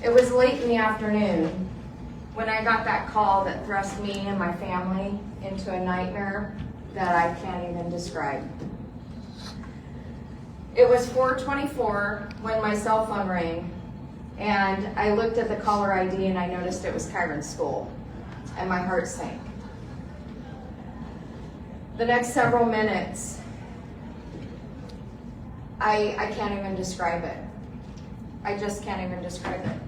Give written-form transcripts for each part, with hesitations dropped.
It was late in the afternoon when I got that call that thrust me and my family into a nightmare that I can't even describe. It was 4:24 when my cell phone rang, and I looked at the caller ID and I noticed it was Kyron's school, and my heart sank. The next several minutes, I can't even describe it. I just can't even describe it.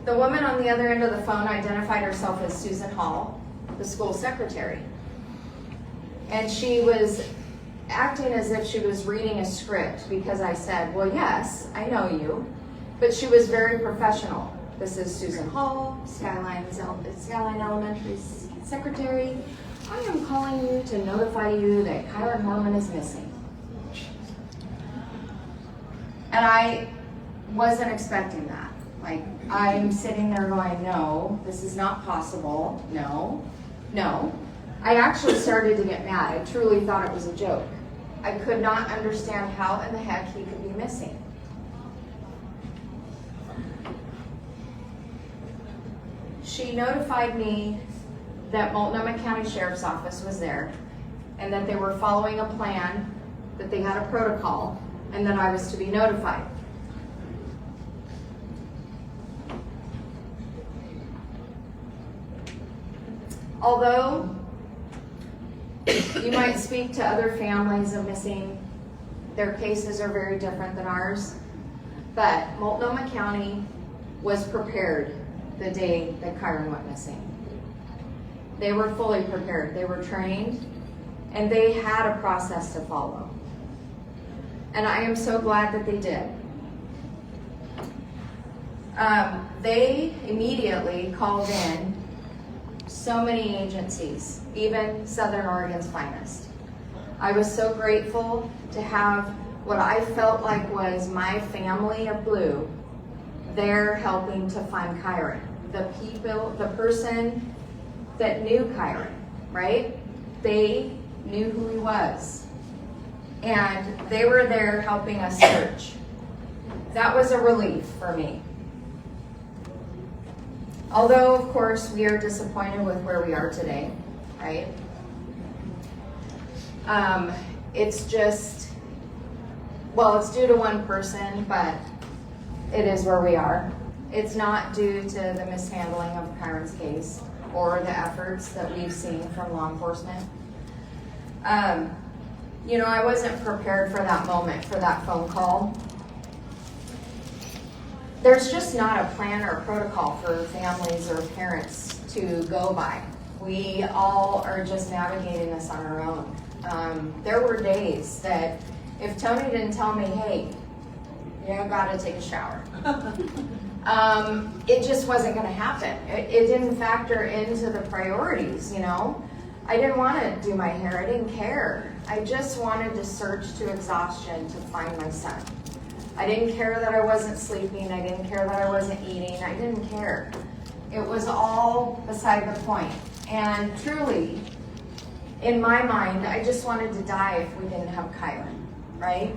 The woman on the other end of the phone identified herself as Susan Hall, the school secretary. And she was acting as if she was reading a script because I said, well, yes, I know you. But she was very professional. This is Susan Hall, Skyline Elementary secretary. I am calling you to notify you that Kyron Horman is missing. And I wasn't expecting that. Like, I'm sitting there going, no, this is not possible. No. I actually started to get mad. I truly thought it was a joke. I could not understand how in the heck he could be missing. She notified me that Multnomah County Sheriff's Office was there and that they were following a plan, that they had a protocol, and that I was to be notified. Although you might speak to other families of missing, their cases are very different than ours, but Multnomah County was prepared the day that Kyron went missing. They were fully prepared. They were trained, and they had a process to follow. And I am so glad that they did. They immediately called in so many agencies, even Southern Oregon's finest. I was so grateful to have what I felt like was my family of blue there helping to find Kyron. The person that knew Kyron, right? They knew who he was. And they were there helping us search. That was a relief for me. Although, of course, we are disappointed with where we are today, right? It's just, well, it's due to one person, but it is where we are. It's not due to the mishandling of Kyron's case or the efforts that we've seen from law enforcement. You know, I wasn't prepared for that moment, for that phone call. There's just not a plan or a protocol for families or parents to go by. We all are just navigating this on our own. There were days that if Tony didn't tell me, hey, you gotta take a shower, it just wasn't gonna happen. It didn't factor into the priorities, you know? I didn't want to do my hair. I didn't care. I just wanted to search to exhaustion to find my son. I didn't care that I wasn't sleeping. I didn't care that I wasn't eating. I didn't care. It was all beside the point. And truly, in my mind, I just wanted to die if we didn't have Kyron, right?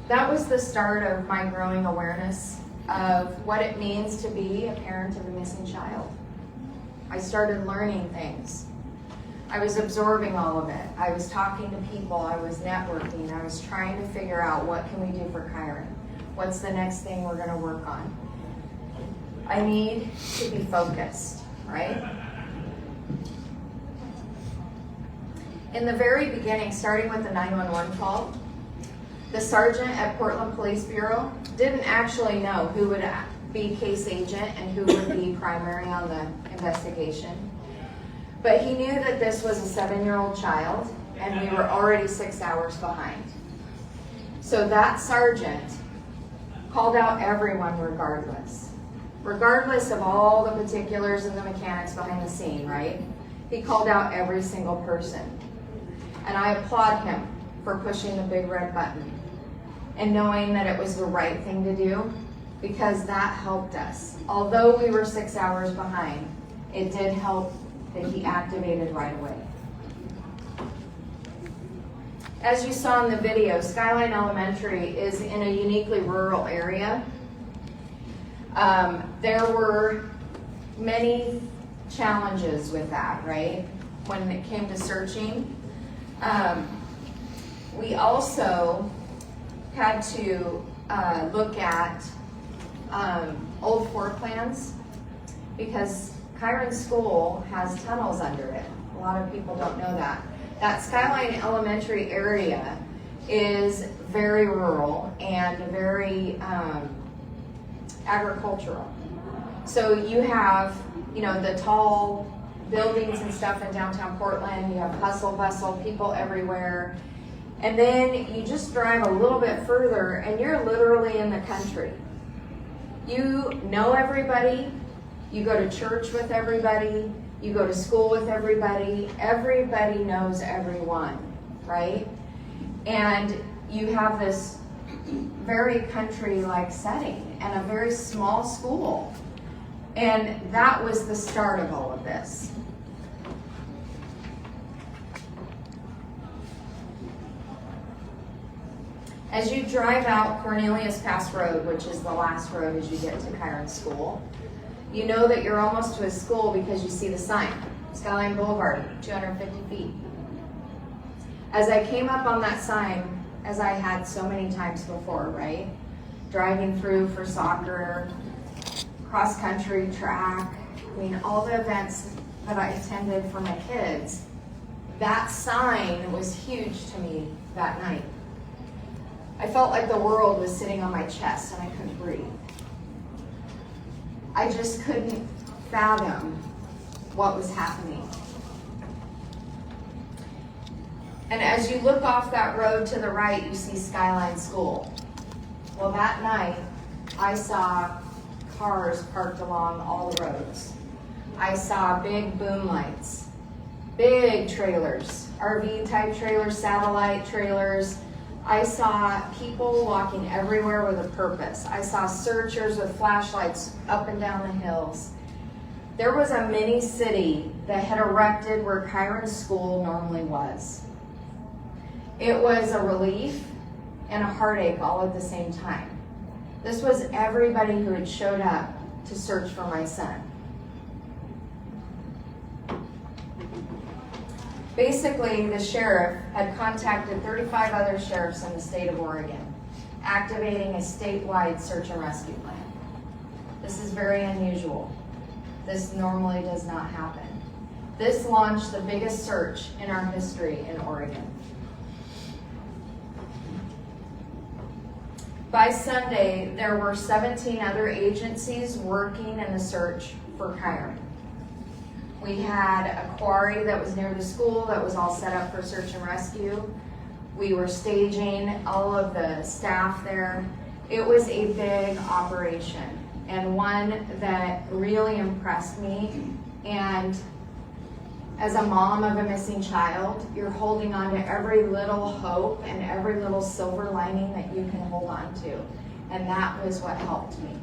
That was the start of my growing awareness of what it means to be a parent of a missing child. I started learning things. I was absorbing all of it. I was talking to people. I was networking. I was trying to figure out what can we do for Kyron? What's the next thing we're going to work on? I need to be focused, right? In the very beginning, starting with the 911 call, the sergeant at Portland Police Bureau didn't actually know who would be case agent and who would be primary on the investigation. But he knew that this was a 7-year-old child and we were already 6 hours behind. So that sergeant called out everyone regardless of all the particulars and the mechanics behind the scene, right? He called out every single person. And I applaud him for pushing the big red button and knowing that it was the right thing to do, because that helped us. Although we were 6 hours behind, it did help that he activated right away. As you saw in the video, Skyline Elementary is in a uniquely rural area. There were many challenges with that, right? When it came to searching. We also had to look at old floor plans because Kyron School has tunnels under it. A lot of people don't know that. That Skyline Elementary area is very rural and very agricultural. So you have, the tall buildings and stuff in downtown Portland. You have hustle bustle, people everywhere. And then you just drive a little bit further and you're literally in the country. You know everybody. You go to church with everybody. You go to school with everybody. Everybody knows everyone, right? And you have this very country-like setting and a very small school. And that was the start of all of this. As you drive out Cornelius Pass Road, which is the last road as you get to Kyron School, you know that you're almost to a school because you see the sign, Skyline Boulevard, 250 feet. As I came up on that sign, as I had so many times before, right? Driving through for soccer, cross-country, track, all the events that I attended for my kids, that sign was huge to me that night. I felt like the world was sitting on my chest and I couldn't breathe. I just couldn't fathom what was happening. And as you look off that road to the right, you see Skyline School. Well, that night, I saw cars parked along all the roads. I saw big boom lights, big trailers, RV-type trailers, satellite trailers. I saw people walking everywhere with a purpose. I saw searchers with flashlights up and down the hills. There was a mini city that had erected where Kyron School normally was. It was a relief and a heartache all at the same time. This was everybody who had showed up to search for my son. Basically, the sheriff had contacted 35 other sheriffs in the state of Oregon, activating a statewide search and rescue plan. This is very unusual. This normally does not happen. This launched the biggest search in our history in Oregon. By Sunday, there were 17 other agencies working in the search for Kyron. We had a quarry that was near the school that was all set up for search and rescue. We were staging all of the staff there. It was a big operation and one that really impressed me. And as a mom of a missing child, you're holding on to every little hope and every little silver lining that you can hold on to. And that was what helped me.